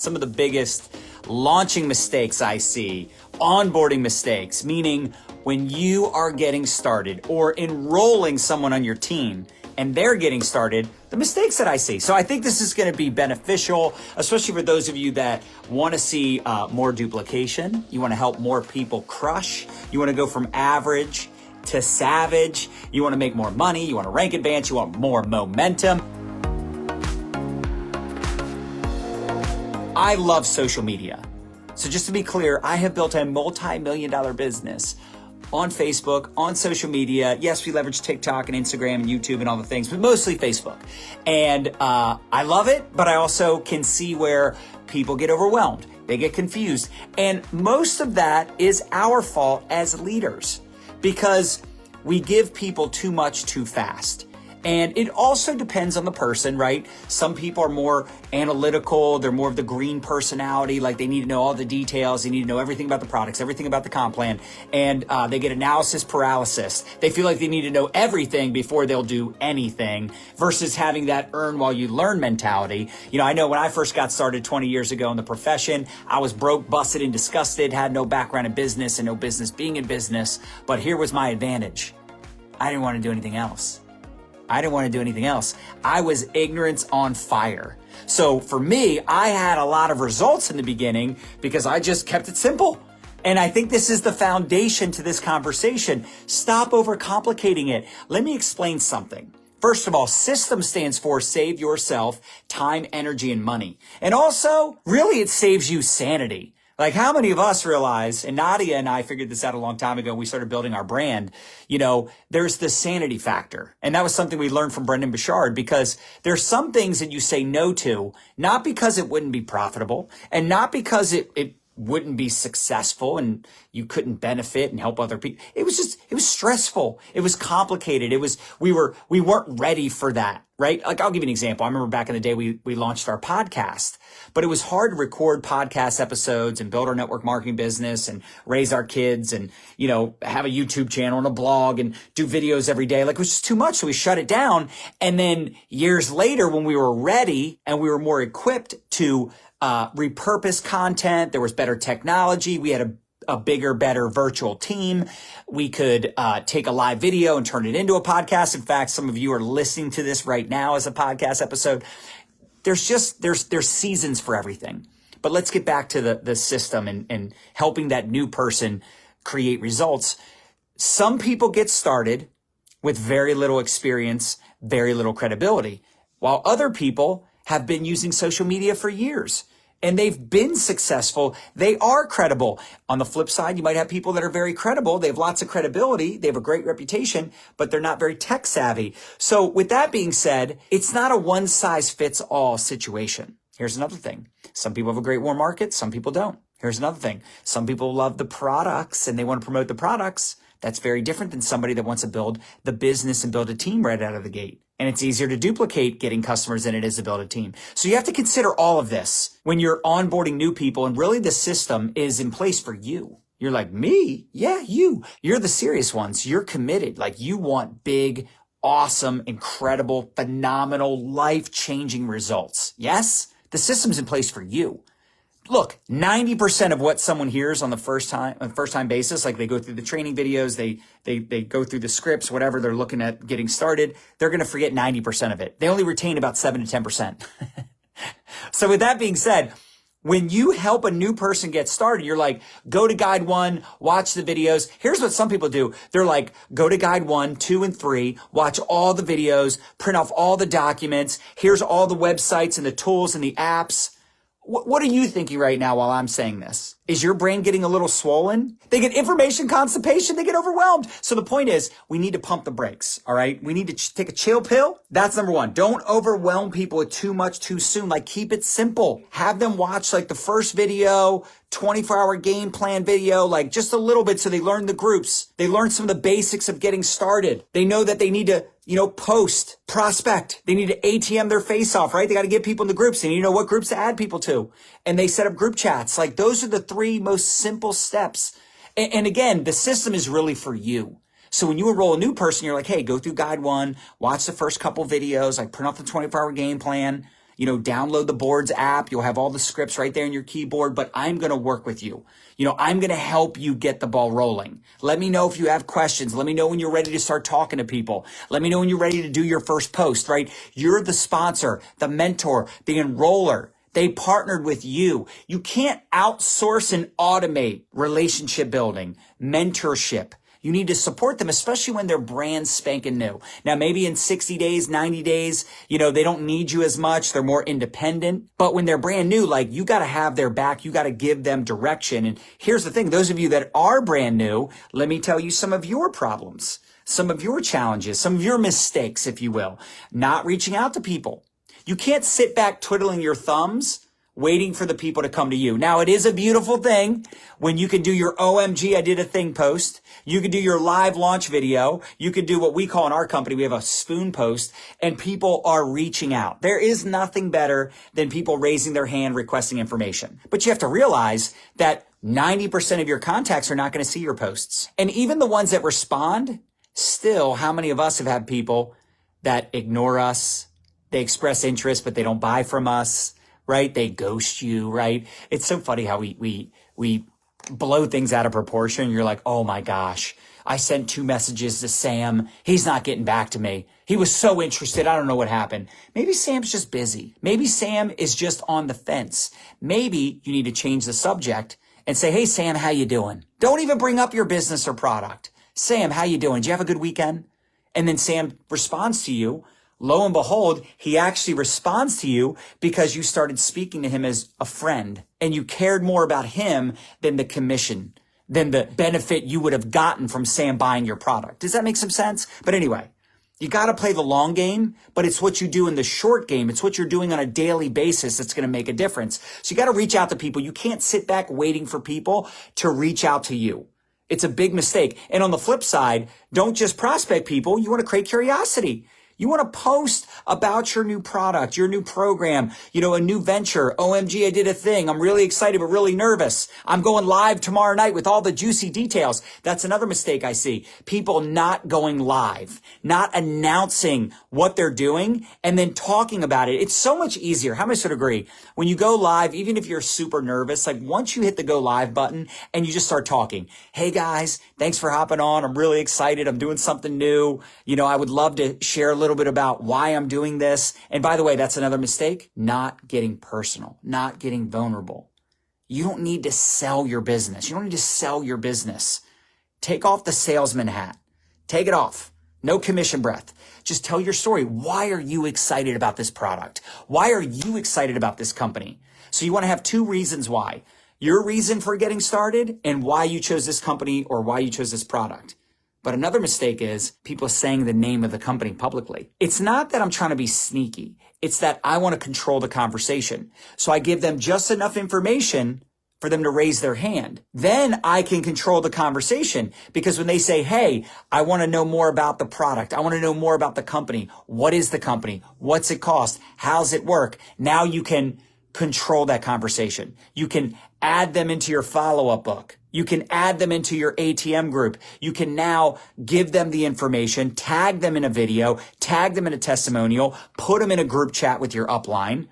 Some of the biggest launching mistakes I see, onboarding mistakes, meaning when you are getting started or enrolling someone on your team and they're getting started, the mistakes that I see. So I think this is going to be beneficial, especially for those of you that want to see more duplication. You want to help more people crush. You want to go from average to savage. You want to make more money. You want to rank advance. You want more momentum. I love social media. So just to be clear, I have built a multi-million-dollar business on Facebook, on social media. Yes, we leverage TikTok and Instagram and YouTube and all the things, but mostly Facebook. And I love it, but I also can see where people get overwhelmed. They get confused. And most of that is our fault as leaders because we give people too much too fast. And it also depends on the person, right? Some people are more analytical. They're more of the green personality. Like they need to know all the details. They need to know everything about the products, everything about the comp plan. And they get analysis paralysis. They feel like they need to know everything before they'll do anything versus having that earn while you learn mentality. You know, I know when I first got started 20 years ago in the profession, I was broke, busted, and disgusted, had no background in business and no business being in business. But here was my advantage. I didn't want to do anything else. I was ignorance on fire. So for me, I had a lot of results in the beginning because I just kept it simple. And I think this is the foundation to this conversation. Stop overcomplicating it. Let me explain something. First of all, SYSTEM stands for save yourself time, energy, and money. And also, really, it saves you sanity. Like how many of us realize, and Nadya and I figured this out a long time ago, we started building our brand, you know, there's the sanity factor. And that was something we learned from Brendan Bouchard because there's some things that you say no to, not because it wouldn't be profitable and not because it wouldn't be successful and you couldn't benefit and help other people. It was stressful. It was complicated. We weren't ready for that, right? Like I'll give you an example. I remember back in the day, we launched our podcast, but it was hard to record podcast episodes and build our network marketing business and raise our kids and, you know, have a YouTube channel and a blog and do videos every day. Like it was just too much. So we shut it down. And then years later, when we were ready and we were more equipped to repurpose content, there was better technology. We had a bigger, better virtual team. We could take a live video and turn it into a podcast. In fact, some of you are listening to this right now as a podcast episode. There's seasons for everything. But let's get back to the system and helping that new person create results. Some people get started with very little experience, very little credibility, while other people have been using social media for years. And they've been successful. They are credible. On the flip side, you might have people that are very credible. They have lots of credibility. They have a great reputation, but they're not very tech savvy. So with that being said, it's not a one size fits all situation. Here's another thing. Some people have a great warm market. Some people don't. Here's another thing. Some people love the products and they want to promote the products. That's very different than somebody that wants to build the business and build a team right out of the gate. And it's easier to duplicate getting customers than it is to build a team. So you have to consider all of this when you're onboarding new people. And really the system is in place for you. You're like, me? Yeah, you. You're the serious ones. You're committed. Like you want big, awesome, incredible, phenomenal, life-changing results. Yes? The system's in place for you. Look, 90% of what someone hears on the first time basis, like they go through the training videos, they go through the scripts, whatever they're looking at getting started, they're going to forget 90% of it. They only retain about 7 to 10%. So with that being said, when you help a new person get started, you're like, go to guide 1, watch the videos. Here's what some people do. They're like, go to guide 1, 2, and 3, watch all the videos, print off all the documents. Here's all the websites and the tools and the apps. What are you thinking right now while I'm saying this? Is your brain getting a little swollen? They get information constipation. They get overwhelmed. So the point is, we need to pump the brakes. All right. We need to take a chill pill. That's number one. Don't overwhelm people with too much too soon. Like keep it simple. Have them watch like the first video, 24-hour game plan video, like just a little bit so they learn the groups. They learn some of the basics of getting started. They know that they need to, post, prospect. They need to ATM their face off, right? They got to get people in the groups. They need to know what groups to add people to. And they set up group chats. Like those are the 3 most simple steps. And again, the system is really for you. So when you enroll a new person, you're like, hey, go through guide 1, watch the first couple videos, like print off the 24-hour game plan, download the Boards app. You'll have all the scripts right there in your keyboard, but I'm going to work with you. I'm going to help you get the ball rolling. Let me know if you have questions. Let me know when you're ready to start talking to people. Let me know when you're ready to do your first post, right? You're the sponsor, the mentor, the enroller. They partnered with you. You can't outsource and automate relationship building, mentorship. You need to support them, especially when they're brand spanking new. Now, maybe in 60 days, 90 days, they don't need you as much. They're more independent. But when they're brand new, you got to have their back. You got to give them direction. And here's the thing. Those of you that are brand new, let me tell you some of your problems, some of your challenges, some of your mistakes, if you will, not reaching out to people. You can't sit back twiddling your thumbs waiting for the people to come to you. Now, it is a beautiful thing when you can do your OMG, I did a thing post. You can do your live launch video. You can do what we call in our company, we have a spoon post, and people are reaching out. There is nothing better than people raising their hand requesting information. But you have to realize that 90% of your contacts are not going to see your posts. And even the ones that respond, still, how many of us have had people that ignore us? They express interest, but they don't buy from us. Right? They ghost you, right? It's so funny how we blow things out of proportion. You're like, oh my gosh, I sent 2 messages to Sam. He's not getting back to me. He was so interested. I don't know what happened. Maybe Sam's just busy. Maybe Sam is just on the fence. Maybe you need to change the subject and say, hey, Sam, how you doing? Don't even bring up your business or product. Sam, how you doing? Did you have a good weekend? And then Sam responds to you. Lo and behold, he actually responds to you because you started speaking to him as a friend and you cared more about him than the commission, than the benefit you would have gotten from Sam buying your product. Does that make some sense? But anyway, you got to play the long game, but it's what you do in the short game. It's what you're doing on a daily basis that's going to make a difference. So you got to reach out to people. You can't sit back waiting for people to reach out to you. It's a big mistake. And on the flip side, don't just prospect people. You want to create curiosity. You want to post about your new product, your new program, a new venture. OMG, I did a thing. I'm really excited, but really nervous. I'm going live tomorrow night with all the juicy details. That's another mistake I see. People not going live, not announcing what they're doing and then talking about it. It's so much easier. How many sort of agree? When you go live, even if you're super nervous, once you hit the go live button and you just start talking, hey guys, thanks for hopping on. I'm really excited. I'm doing something new. I would love to share a little bit about why I'm doing this. And by the way, that's another mistake, not getting personal, not getting vulnerable. You don't need to sell your business. You don't need to sell your business. Take off the salesman hat. Take it off. No commission breath. Just tell your story. Why are you excited about this product? Why are you excited about this company? So you want to have 2 reasons why. Your reason for getting started and why you chose this company or why you chose this product. But another mistake is people saying the name of the company publicly. It's not that I'm trying to be sneaky. It's that I want to control the conversation. So I give them just enough information for them to raise their hand. Then I can control the conversation because when they say, hey, I want to know more about the product. I want to know more about the company. What is the company? What's it cost? How's it work? Now you can control that conversation. You can add them into your follow-up book. You can add them into your ATM group. You can now give them the information, tag them in a video, tag them in a testimonial, put them in a group chat with your upline.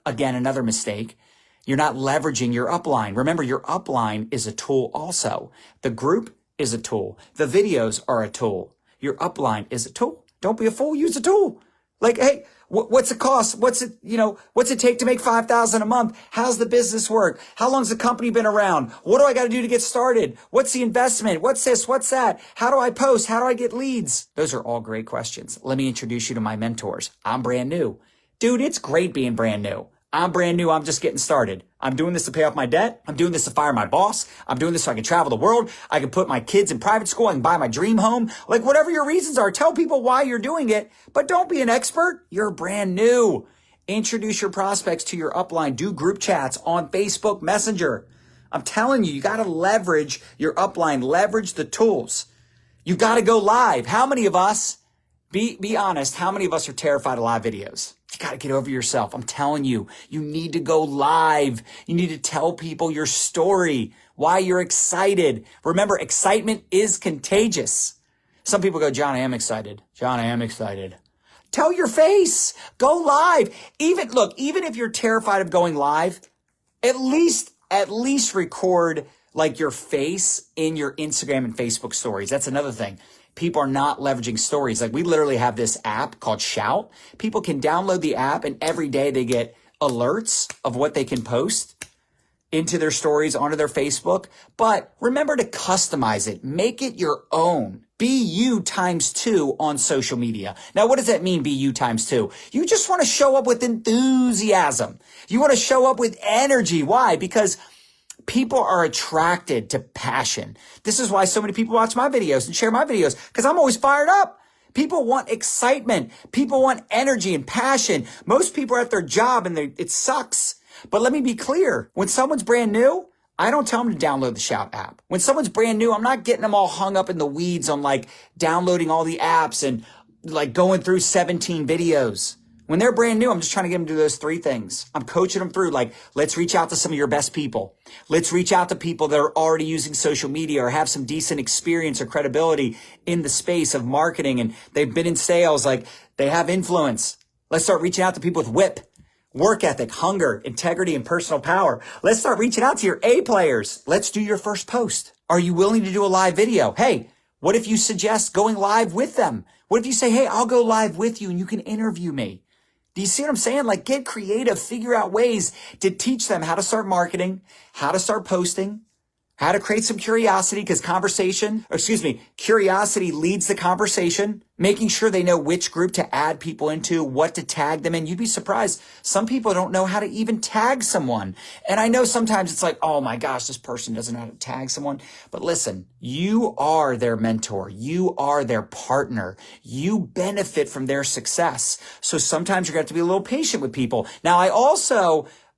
Again, another mistake. You're not leveraging your upline. Remember, your upline is a tool also. The group is a tool. The videos are a tool. Your upline is a tool. Don't be a fool. Use a tool. Hey, what's it cost? What's it take to make $5,000 a month? How's the business work? How long's the company been around? What do I got to do to get started? What's the investment? What's this? What's that? How do I post? How do I get leads? Those are all great questions. Let me introduce you to my mentors. I'm brand new. Dude, it's great being brand new. I'm brand new. I'm just getting started. I'm doing this to pay off my debt. I'm doing this to fire my boss. I'm doing this so I can travel the world. I can put my kids in private school. I can buy my dream home. Whatever your reasons are, tell people why you're doing it, but don't be an expert. You're brand new. Introduce your prospects to your upline. Do group chats on Facebook Messenger. I'm telling you, you got to leverage your upline, leverage the tools. You got to go live. How many of us, be honest, how many of us are terrified of live videos? You got to get over yourself. I'm telling you, you need to go live. You need to tell people your story, why you're excited. Remember, excitement is contagious. Some people go, John, I am excited. John, I am excited. Tell your face. Go live. Even if you're terrified of going live, at least record like your face in your Instagram and Facebook stories. That's another thing. People are not leveraging stories. Like we literally have this app called Shout. People can download the app and every day they get alerts of what they can post into their stories, onto their Facebook. But remember to customize it. Make it your own. Be you ×2 on social media. Now, what does that mean, be you ×2? You just want to show up with enthusiasm. You want to show up with energy. Why? Because people are attracted to passion. This is why so many people watch my videos and share my videos, because I'm always fired up. People want excitement. People want energy and passion. Most people are at their job and it sucks. But let me be clear. When someone's brand new, I don't tell them to download the Shout app. When someone's brand new, I'm not getting them all hung up in the weeds on like downloading all the apps and like going through 17 videos. When they're brand new, I'm just trying to get them to do those 3 things. I'm coaching them through like, let's reach out to some of your best people. Let's reach out to people that are already using social media or have some decent experience or credibility in the space of marketing and they've been in sales, like they have influence. Let's start reaching out to people with whip, work ethic, hunger, integrity, and personal power. Let's start reaching out to your A players. Let's do your first post. Are you willing to do a live video? Hey, what if you suggest going live with them? What if you say, hey, I'll go live with you and you can interview me? Do you see what I'm saying? Like get creative, figure out ways to teach them how to start marketing, how to start posting, how to create some curiosity because curiosity leads the conversation, making sure they know which group to add people into, what to tag them in. You'd be surprised. Some people don't know how to even tag someone. And I know sometimes it's like, oh my gosh, this person doesn't know how to tag someone. But listen, you are their mentor. You are their partner. You benefit from their success. So sometimes you're going to have to be a little patient with people. Now,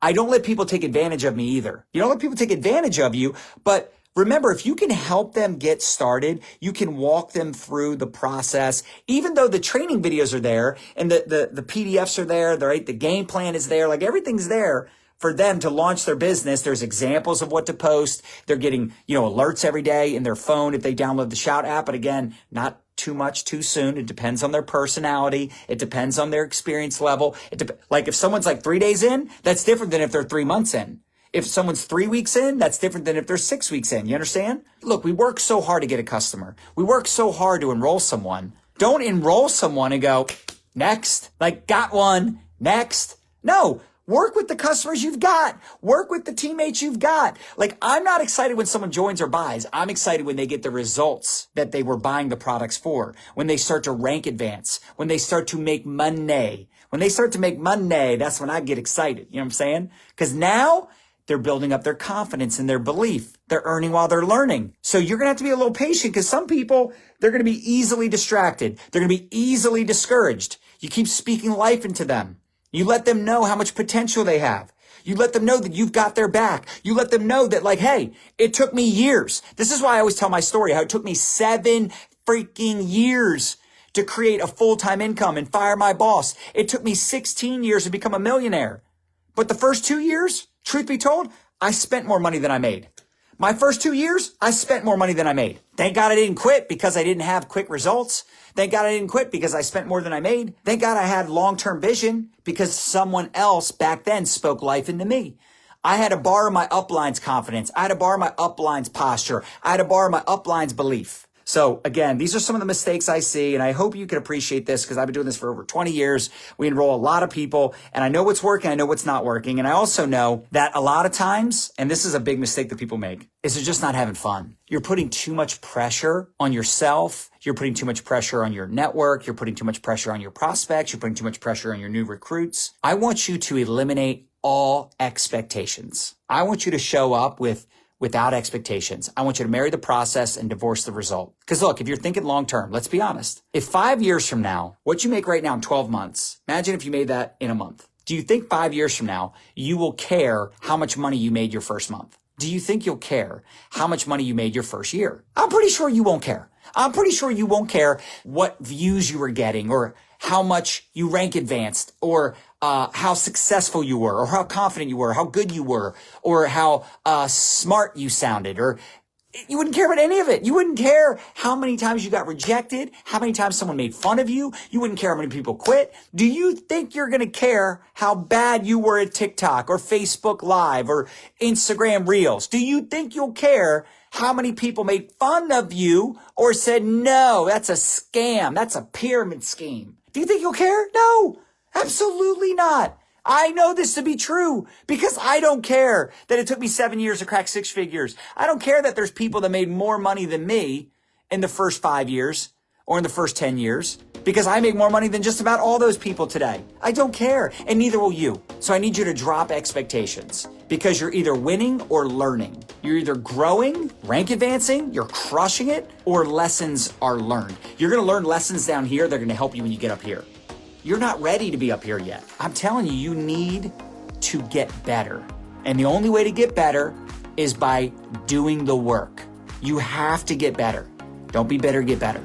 I don't let people take advantage of me either. You don't let people take advantage of you, but remember, if you can help them get started, you can walk them through the process, even though the training videos are there and the PDFs are there, right? The game plan is there, like everything's there for them to launch their business. There's examples of what to post. They're getting, alerts every day in their phone if they download the Shout app. But again, not too much too soon. It depends on their personality. It depends on their experience level. Like if someone's like 3 days in, that's different than if they're 3 months in. If someone's 3 weeks in, that's different than if they're 6 weeks in. You understand? Look, we work so hard to get a customer. We work so hard to enroll someone. Don't enroll someone and go, next, like got one, next. No. Work with the customers you've got. Work with the teammates you've got. Like, I'm not excited when someone joins or buys. I'm excited when they get the results that they were buying the products for. When they start to rank advance. When they start to make money. When they start to make money, that's when I get excited. You know what I'm saying? Because now they're building up their confidence and their belief. They're earning while they're learning. So you're going to have to be a little patient because some people, they're going to be easily distracted. They're going to be easily discouraged. You keep speaking life into them. You let them know how much potential they have. You let them know that you've got their back. You let them know that like, hey, it took me years. This is why I always tell my story, how it took me 7 freaking years to create a full-time income and fire my boss. It took me 16 years to become a millionaire. But the first 2 years, truth be told, I spent more money than I made. My first 2 years, I spent more money than I made. Thank God I didn't quit because I didn't have quick results. Thank God I didn't quit because I spent more than I made. Thank God I had long-term vision because someone else back then spoke life into me. I had to borrow my upline's confidence. I had to borrow my upline's posture. I had to borrow my upline's belief. So again, these are some of the mistakes I see, and I hope you can appreciate this because I've been doing this for over 20 years. We enroll a lot of people, and I know what's working, I know what's not working, and I also know that a lot of times, and this is a big mistake that people make, is they're just not having fun. You're putting too much pressure on yourself. You're putting too much pressure on your network. You're putting too much pressure on your prospects. You're putting too much pressure on your new recruits. I want you to eliminate all expectations. I want you to show up without expectations. I want you to marry the process and divorce the result. Because look, if you're thinking long-term, let's be honest. If 5 years from now, what you make right now in 12 months, imagine if you made that in a month. Do you think 5 years from now, you will care how much money you made your first month? Do you think you'll care how much money you made your first year? I'm pretty sure you won't care. I'm pretty sure you won't care what views you were getting or how much you rank advanced or how successful you were or how confident you were, how good you were, or how smart you sounded, or You wouldn't care about any of it. You wouldn't care how many times you got rejected, how many times someone made fun of you. You wouldn't care how many people quit. Do you think you're going to care how bad you were at TikTok or Facebook Live or Instagram Reels? Do you think you'll care how many people made fun of you or said, no, that's a scam. That's a pyramid scheme. Do you think you'll care? No, absolutely not. I know this to be true because I don't care that it took me 7 years to crack 6 figures. I don't care that there's people that made more money than me in the first 5 years or in the first 10 years because I make more money than just about all those people today. I don't care, and neither will you. So I need you to drop expectations because you're either winning or learning. You're either growing, rank advancing, you're crushing it, or lessons are learned. You're going to learn lessons down here. They're going to help you when you get up here. You're not ready to be up here yet. I'm telling you, you need to get better. And the only way to get better is by doing the work. You have to get better. Don't be bitter, get better.